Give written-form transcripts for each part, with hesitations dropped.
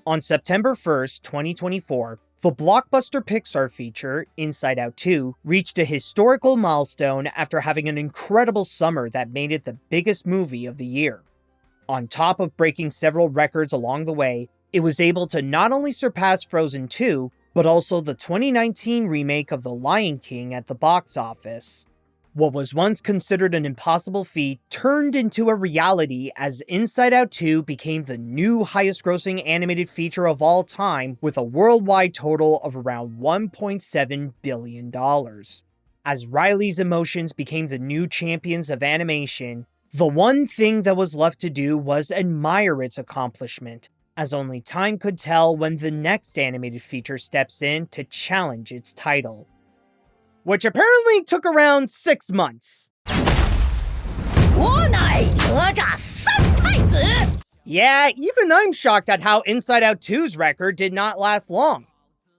On September 1st, 2024, the blockbuster Pixar feature, Inside Out 2, reached a historical milestone after having an incredible summer that made it the biggest movie of the year. On top of breaking several records along the way, it was able to not only surpass Frozen 2, but also the 2019 remake of The Lion King at the box office. What was once considered an impossible feat turned into a reality as Inside Out 2 became the new highest-grossing animated feature of all time with a worldwide total of around $1.7 billion. As Riley's emotions became the new champions of animation, the one thing that was left to do was admire its accomplishment, as only time could tell when the next animated feature steps in to challenge its title. Which apparently took around 6 months. Yeah, even I'm shocked at how Inside Out 2's record did not last long.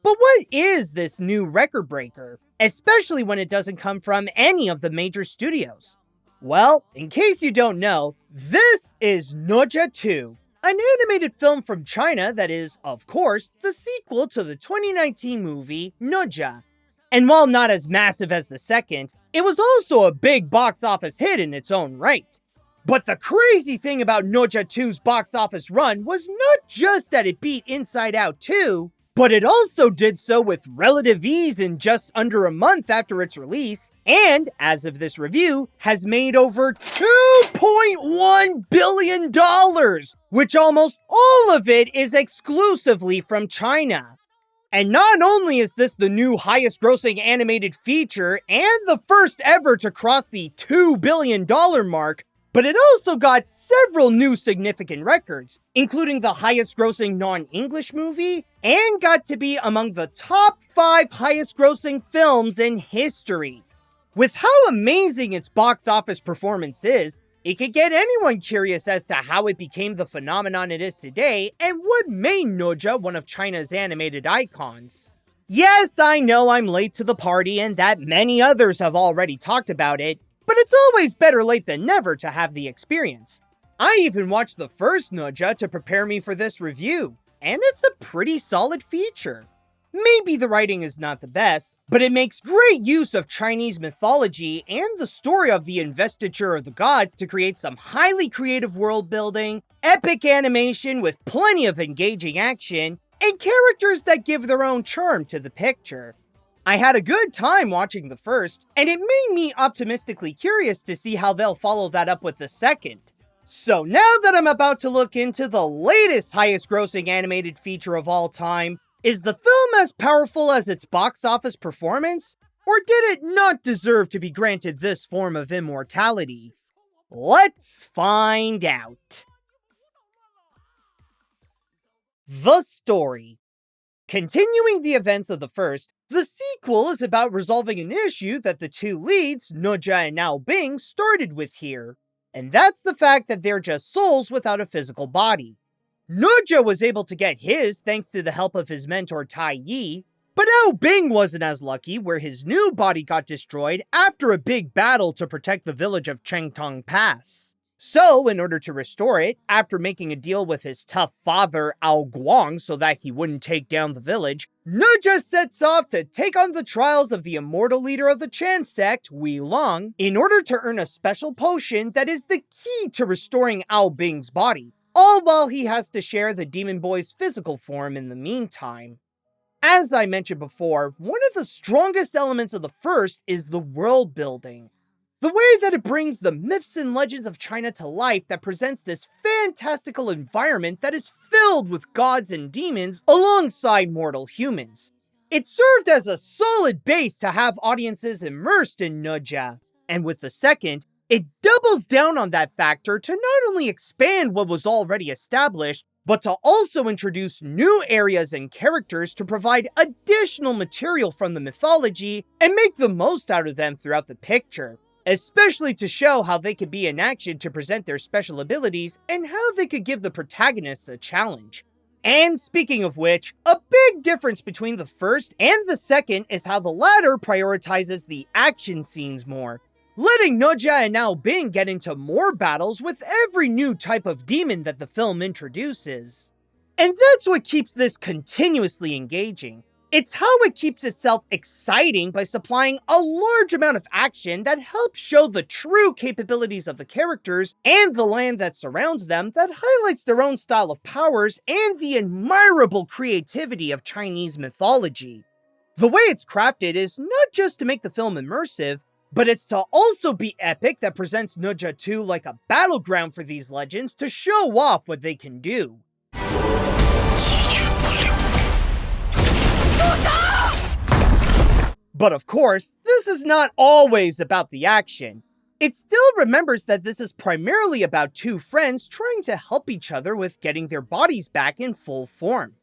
But what is this new record breaker, especially when it doesn't come from any of the major studios? Well, in case you don't know, this is Ne Zha 2, an animated film from China that is, of course, the sequel to the 2019 movie Ne Zha. And while not as massive as the second, it was also a big box office hit in its own right. But the crazy thing about Ne Zha 2's box office run was not just that it beat Inside Out 2, but it also did so with relative ease in just under a month after its release, and, as of this review, has made over $2.1 billion, which almost all of it is exclusively from China. And not only is this the new highest grossing animated feature and the first ever to cross the $2 billion mark, but it also got several new significant records, including the highest grossing non-English movie, and got to be among the top 5 highest grossing films in history. With how amazing its box office performance is, it could get anyone curious as to how it became the phenomenon it is today and what made Ne Zha one of China's animated icons. Yes, I know I'm late to the party and that many others have already talked about it, but it's always better late than never to have the experience. I even watched the first Ne Zha to prepare me for this review, and it's a pretty solid feature. Maybe the writing is not the best, but it makes great use of Chinese mythology and the story of the investiture of the gods to create some highly creative world building, epic animation with plenty of engaging action, and characters that give their own charm to the picture. I had a good time watching the first, and it made me optimistically curious to see how they'll follow that up with the second. So now that I'm about to look into the latest highest grossing animated feature of all time, is the film as powerful as its box office performance? Or did it not deserve to be granted this form of immortality? Let's find out. The story. Continuing the events of the first, the sequel is about resolving an issue that the two leads, Ne Zha and Ao Bing, started with here. And that's the fact that they're just souls without a physical body. Ne Zha was able to get his thanks to the help of his mentor Tai Yi, but Ao Bing wasn't as lucky, where his new body got destroyed after a big battle to protect the village of Chengtong Pass. So, in order to restore it, after making a deal with his tough father Ao Guang so that he wouldn't take down the village, Ne Zha sets off to take on the trials of the immortal leader of the Chan sect, Wei Long, in order to earn a special potion that is the key to restoring Ao Bing's body, all while he has to share the Demon Boy's physical form in the meantime. As I mentioned before, one of the strongest elements of the first is the world building. The way that it brings the myths and legends of China to life that presents this fantastical environment that is filled with gods and demons alongside mortal humans. It served as a solid base to have audiences immersed in Ne Zha, and with the second, it doubles down on that factor to not only expand what was already established, but to also introduce new areas and characters to provide additional material from the mythology and make the most out of them throughout the picture. Especially to show how they could be in action to present their special abilities and how they could give the protagonists a challenge. And speaking of which, a big difference between the first and the second is how the latter prioritizes the action scenes more, letting Ne Zha and Ao Bing get into more battles with every new type of demon that the film introduces. And that's what keeps this continuously engaging. It's how it keeps itself exciting by supplying a large amount of action that helps show the true capabilities of the characters and the land that surrounds them, that highlights their own style of powers and the admirable creativity of Chinese mythology. The way it's crafted is not just to make the film immersive, but it's to also be epic that presents Ne Zha 2 like a battleground for these legends to show off what they can do. But of course, this is not always about the action. It still remembers that this is primarily about two friends trying to help each other with getting their bodies back in full form.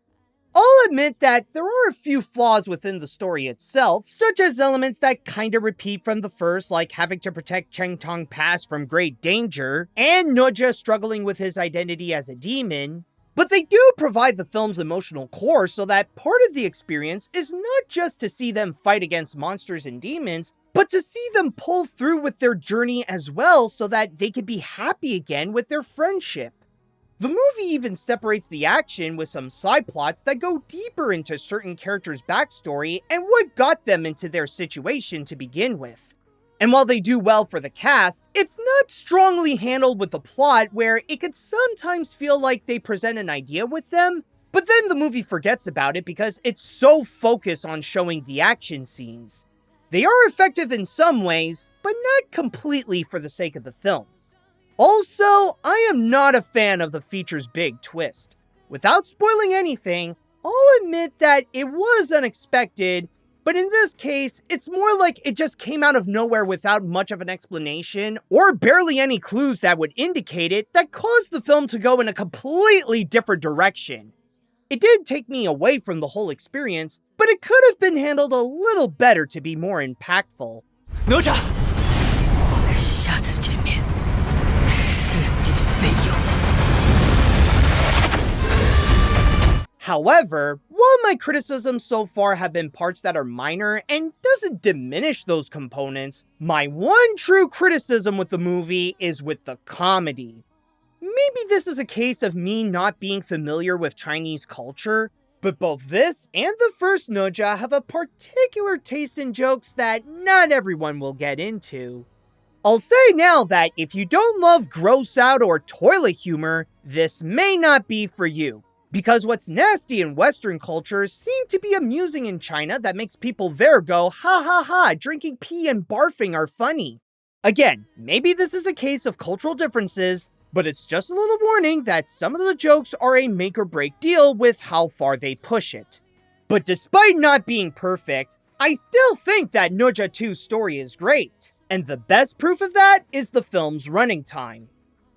I'll admit that there are a few flaws within the story itself, such as elements that kinda repeat from the first, like having to protect Cheng Tong Pass from great danger, and Ne Zha struggling with his identity as a demon. But they do provide the film's emotional core so that part of the experience is not just to see them fight against monsters and demons, but to see them pull through with their journey as well so that they can be happy again with their friendship. The movie even separates the action with some side plots that go deeper into certain characters' backstory and what got them into their situation to begin with. And while they do well for the cast, it's not strongly handled with the plot, where it could sometimes feel like they present an idea with them, but then the movie forgets about it because it's so focused on showing the action scenes. They are effective in some ways, but not completely for the sake of the film. Also, I am not a fan of the feature's big twist. Without spoiling anything, I'll admit that it was unexpected, but in this case, it's more like it just came out of nowhere without much of an explanation, or barely any clues that would indicate it, that caused the film to go in a completely different direction. It did take me away from the whole experience, but it could have been handled a little better to be more impactful. Ne Zha，下次见面，是点费用。 However, while my criticisms so far have been parts that are minor and doesn't diminish those components, my one true criticism with the movie is with the comedy. Maybe this is a case of me not being familiar with Chinese culture, but both this and the first Ne Zha have a particular taste in jokes that not everyone will get into. I'll say now that if you don't love gross out or toilet humor, this may not be for you. Because what's nasty in Western culture seems to be amusing in China that makes people there go, ha ha ha, drinking pee and barfing are funny. Again, maybe this is a case of cultural differences, but it's just a little warning that some of the jokes are a make or break deal with how far they push it. But despite not being perfect, I still think that Ne Zha 2's story is great. And the best proof of that is the film's running time.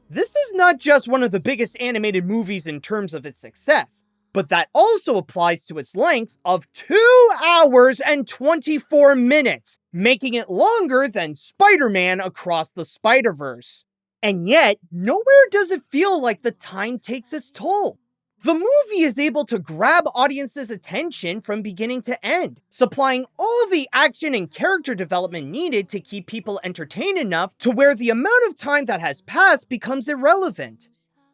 This is not just one of the biggest animated movies in terms of its success, but that also applies to its length of 2 hours and 24 minutes, making it longer than Spider-Man Across the Spider-Verse. And yet, nowhere does it feel like the time takes its toll. The movie is able to grab audiences' attention from beginning to end, supplying all the action and character development needed to keep people entertained enough to where the amount of time that has passed becomes irrelevant.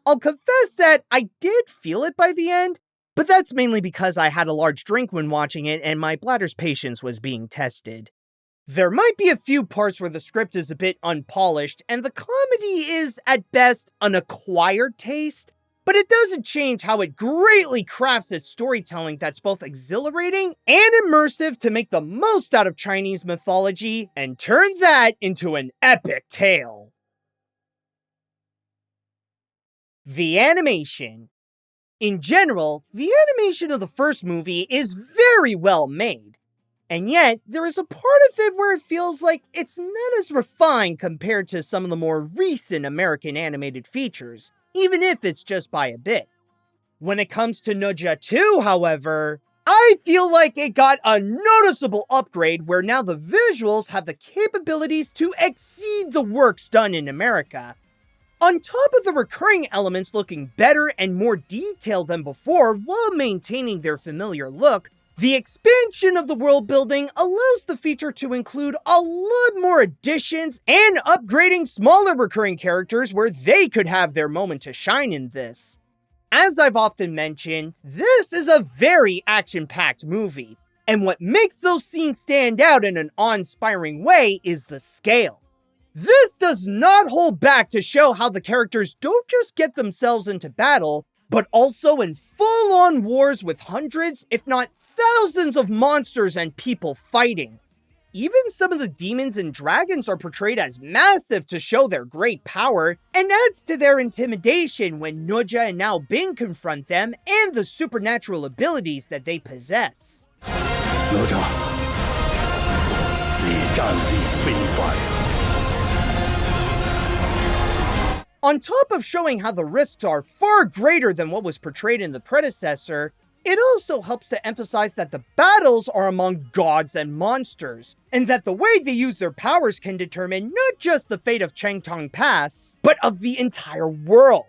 I'll confess that I did feel it by the end, but that's mainly because I had a large drink when watching it and my bladder's patience was being tested. There might be a few parts where the script is a bit unpolished and the comedy is, at best, an acquired taste, but it doesn't change how it greatly crafts its storytelling that's both exhilarating and immersive to make the most out of Chinese mythology and turn that into an epic tale. The animation. In general, the animation of the first movie is very well made. And yet, there is a part of it where it feels like it's not as refined compared to some of the more recent American animated features, even if it's just by a bit. When it comes to Ne Zha 2, however, I feel like it got a noticeable upgrade where now the visuals have the capabilities to exceed the works done in America. On top of the recurring elements looking better and more detailed than before while maintaining their familiar look, the expansion of the world building allows the feature to include a lot more additions and upgrading smaller recurring characters where they could have their moment to shine in this. As I've often mentioned, this is a very action-packed movie, and what makes those scenes stand out in an awe-inspiring way is the scale. This does not hold back to show how the characters don't just get themselves into battle, but also in full-on wars with hundreds, if not thousands of monsters and people fighting. Even some of the demons and dragons are portrayed as massive to show their great power, and adds to their intimidation when Ne Zha and Now Bing confront them and the supernatural abilities that they possess. 哪吒，力战力非凡。 On top of showing how the risks are far greater than what was portrayed in the predecessor, it also helps to emphasize that the battles are among gods and monsters, and that the way they use their powers can determine not just the fate of Changtong Pass, but of the entire world.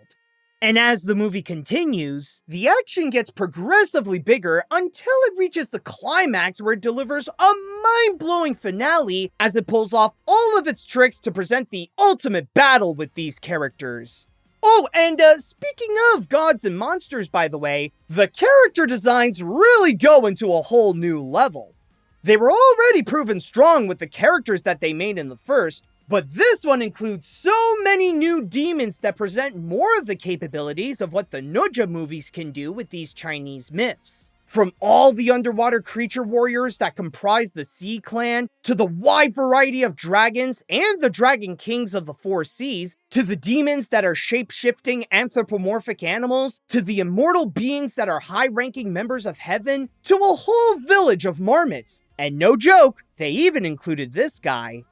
And as the movie continues, the action gets progressively bigger until it reaches the climax where it delivers a mind-blowing finale as it pulls off all of its tricks to present the ultimate battle with these characters. Oh, and speaking of gods and monsters, by the way, the character designs really go into a whole new level. They were already proven strong with the characters that they made in the first, but this one includes so many new demons that present more of the capabilities of what the Ne Zha movies can do with these Chinese myths. From all the underwater creature warriors that comprise the Sea Clan, to the wide variety of dragons and the Dragon Kings of the Four Seas, to the demons that are shape-shifting anthropomorphic animals, to the immortal beings that are high-ranking members of heaven, to a whole village of marmots. And no joke, they even included this guy.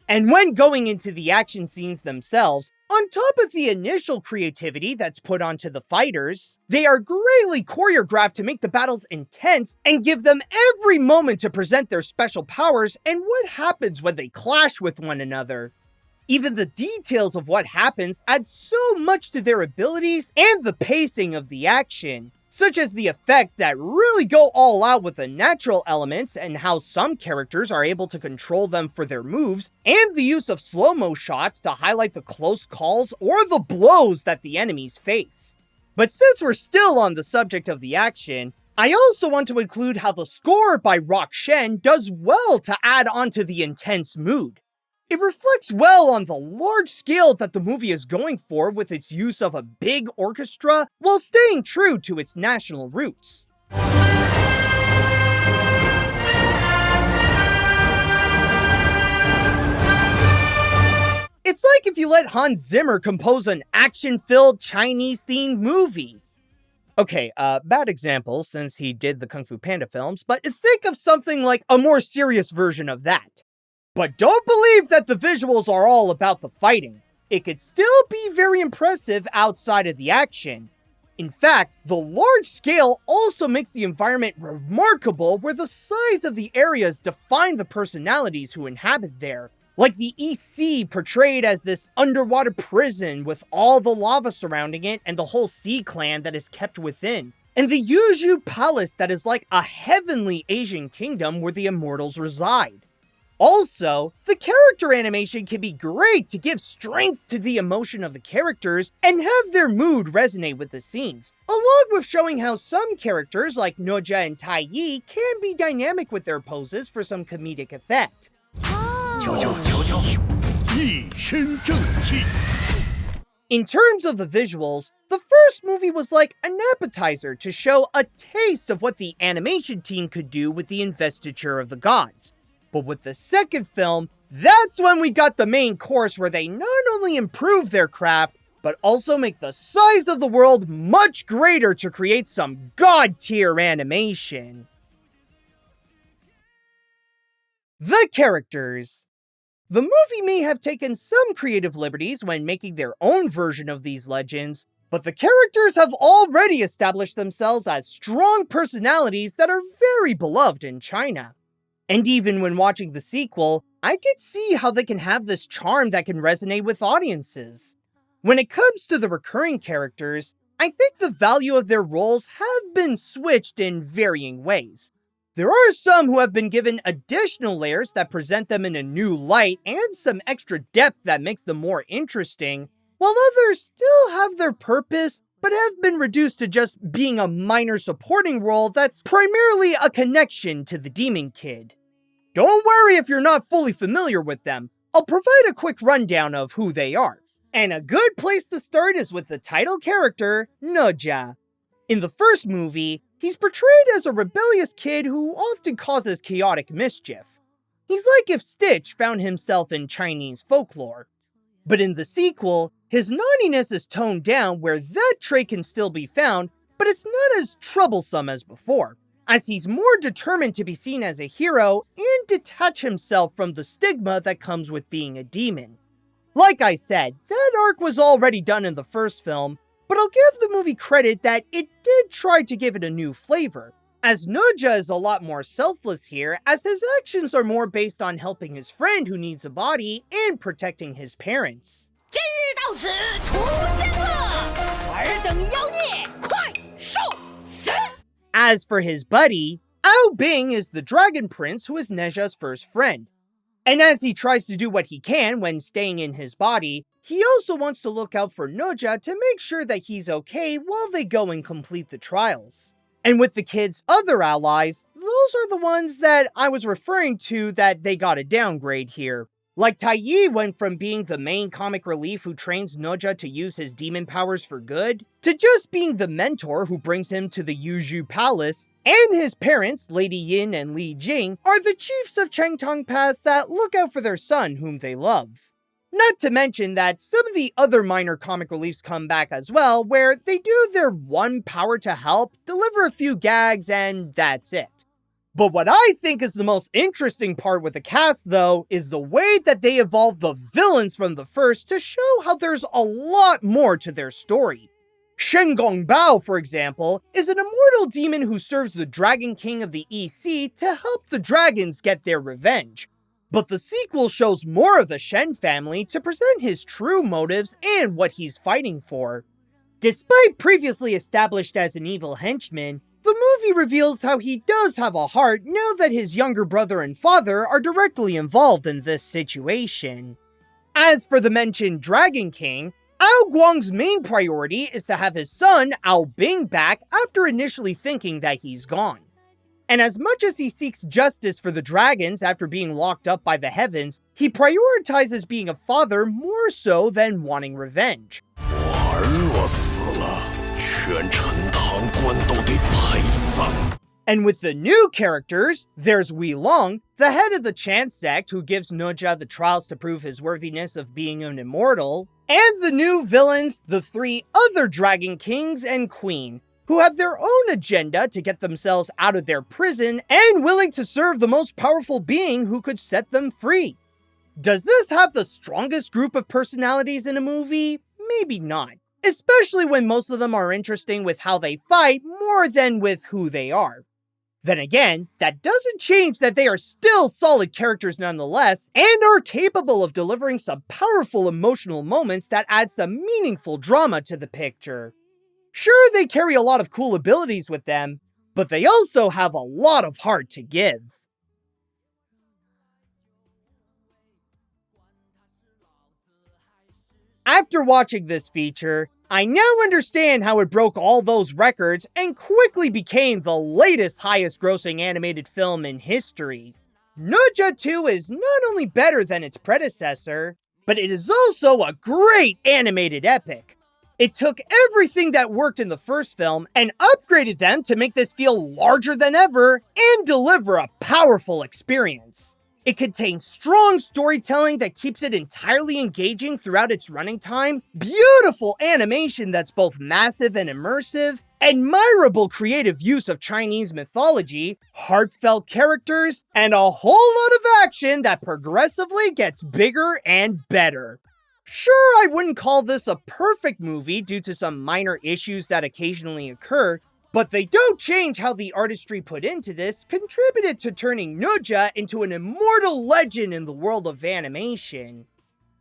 And when going into the action scenes themselves, on top of the initial creativity that's put onto the fighters, they are greatly choreographed to make the battles intense and give them every moment to present their special powers and what happens when they clash with one another. Even the details of what happens add so much to their abilities and the pacing of the action, such as the effects that really go all out with the natural elements and how some characters are able to control them for their moves, and the use of slow-mo shots to highlight the close calls or the blows that the enemies face. But since we're still on the subject of the action, I also want to include how the score by Rock Shen does well to add onto the intense mood. It reflects well on the large scale that the movie is going for with its use of a big orchestra while staying true to its national roots. It's like if you let Hans Zimmer compose an action-filled Chinese-themed movie. Okay, bad example since he did the Kung Fu Panda films, but think of something like a more serious version of that. But don't believe that the visuals are all about the fighting. It could still be very impressive outside of the action. In fact, the large scale also makes the environment remarkable where the size of the areas define the personalities who inhabit there. Like the East Sea portrayed as this underwater prison with all the lava surrounding it and the whole Sea Clan that is kept within. And the Yuzhu Palace that is like a heavenly Asian kingdom where the immortals reside. Also, the character animation can be great to give strength to the emotion of the characters and have their mood resonate with the scenes, along with showing how some characters like Ne Zha and Tai Yi can be dynamic with their poses for some comedic effect. 调调，一身正气。 In terms of the visuals, the first movie was like an appetizer to show a taste of what the animation team could do with the investiture of the gods. But with the second film, that's when we got the main course where they not only improve their craft, but also make the size of the world much greater to create some god-tier animation. The characters. The movie may have taken some creative liberties when making their own version of these legends, but the characters have already established themselves as strong personalities that are very beloved in China. And even when watching the sequel, I could see how they can have this charm that can resonate with audiences. When it comes to the recurring characters, I think the value of their roles have been switched in varying ways. There are some who have been given additional layers that present them in a new light and some extra depth that makes them more interesting, while others still have their purpose, but have been reduced to just being a minor supporting role that's primarily a connection to the Demon Kid. Don't worry if you're not fully familiar with them, I'll provide a quick rundown of who they are. And a good place to start is with the title character, Ne Zha. In the first movie, he's portrayed as a rebellious kid who often causes chaotic mischief. He's like if Stitch found himself in Chinese folklore. But in the sequel, his naughtiness is toned down where that trait can still be found, but it's not as troublesome as before, as he's more determined to be seen as a hero and detach himself from the stigma that comes with being a demon. Like I said, that arc was already done in the first film, but I'll give the movie credit that it did try to give it a new flavor, as Ne Zha is a lot more selfless here, as his actions are more based on helping his friend who needs a body and protecting his parents. 今日到此，除奸恶，尔等妖孽，快受死！ As for his buddy, Ao Bing is the dragon prince who is Ne Zha's first friend. And as he tries to do what he can when staying in his body, he also wants to look out for Ne Zha to make sure that he's okay while they go and complete the trials. And with the kid's other allies, those are the ones that I was referring to that they got a downgrade here. Like Tai Yi went from being the main comic relief who trains Ne Zha to use his demon powers for good, to just being the mentor who brings him to the Yuzhu Palace, and his parents, Lady Yin and Li Jing, are the chiefs of Changtong Pass that look out for their son whom they love. Not to mention that some of the other minor comic reliefs come back as well, where they do their one power to help, deliver a few gags, and that's it. But what I think is the most interesting part with the cast, though, is the way that they evolved the villains from the first to show how there's a lot more to their story. Shen Gongbao, for example, is an immortal demon who serves the Dragon King of the EC to help the dragons get their revenge. But the sequel shows more of the Shen family to present his true motives and what he's fighting for. Despite previously established as an evil henchman, the movie reveals how he does have a heart now that his younger brother and father are directly involved in this situation. As for the mentioned Dragon King, Ao Guang's main priority is to have his son, Ao Bing, back after initially thinking that he's gone. And as much as he seeks justice for the dragons after being locked up by the heavens, he prioritizes being a father more so than wanting revenge. 我儿若死了，全陈塘关都得陪葬。 And with the new characters, there's Wei Long, the head of the Chant sect who gives Ne Zha the trials to prove his worthiness of being an immortal, and the new villains, the three other Dragon Kings and Queen, who have their own agenda to get themselves out of their prison and willing to serve the most powerful being who could set them free. Does this have the strongest group of personalities in a movie? Maybe not. Especially when most of them are interesting with how they fight more than with who they are. Then again, that doesn't change that they are still solid characters nonetheless, and are capable of delivering some powerful emotional moments that add some meaningful drama to the picture. Sure, they carry a lot of cool abilities with them, but they also have a lot of heart to give. After watching this feature, I now understand how it broke all those records and quickly became the latest highest grossing animated film in history. Ne Zha 2 is not only better than its predecessor, but it is also a great animated epic. It took everything that worked in the first film and upgraded them to make this feel larger than ever and deliver a powerful experience. It contains strong storytelling that keeps it entirely engaging throughout its running time, beautiful animation that's both massive and immersive, admirable creative use of Chinese mythology, heartfelt characters, and a whole lot of action that progressively gets bigger and better. Sure, I wouldn't call this a perfect movie due to some minor issues that occasionally occur, but they don't change how the artistry put into this contributed to turning Ne Zha into an immortal legend in the world of animation.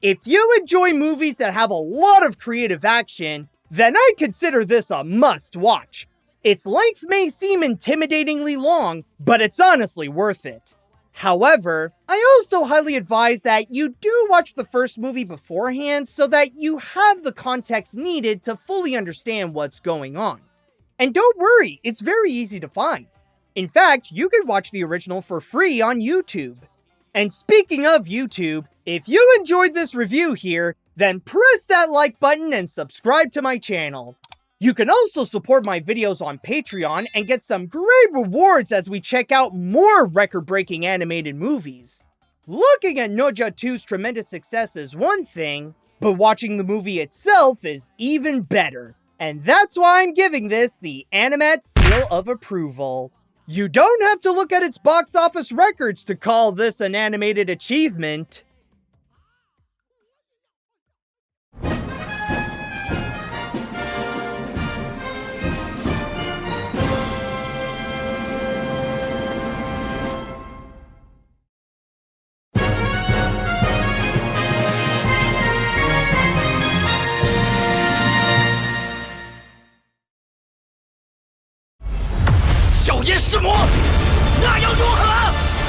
If you enjoy movies that have a lot of creative action, then I consider this a must-watch. Its length may seem intimidatingly long, but it's honestly worth it. However, I also highly advise that you do watch the first movie beforehand so that you have the context needed to fully understand what's going on. And don't worry, it's very easy to find. In fact, you can watch the original for free on YouTube. And speaking of YouTube, if you enjoyed this review here, then press that like button and subscribe to my channel. You can also support my videos on Patreon and get some great rewards as we check out more record-breaking animated movies. Looking at Ne Zha 2's tremendous success is one thing, but watching the movie itself is even better. And that's why I'm giving this the Animat Seal of Approval. You don't have to look at its box office records to call this an animated achievement. Xiao 夜弑魔，那又如何？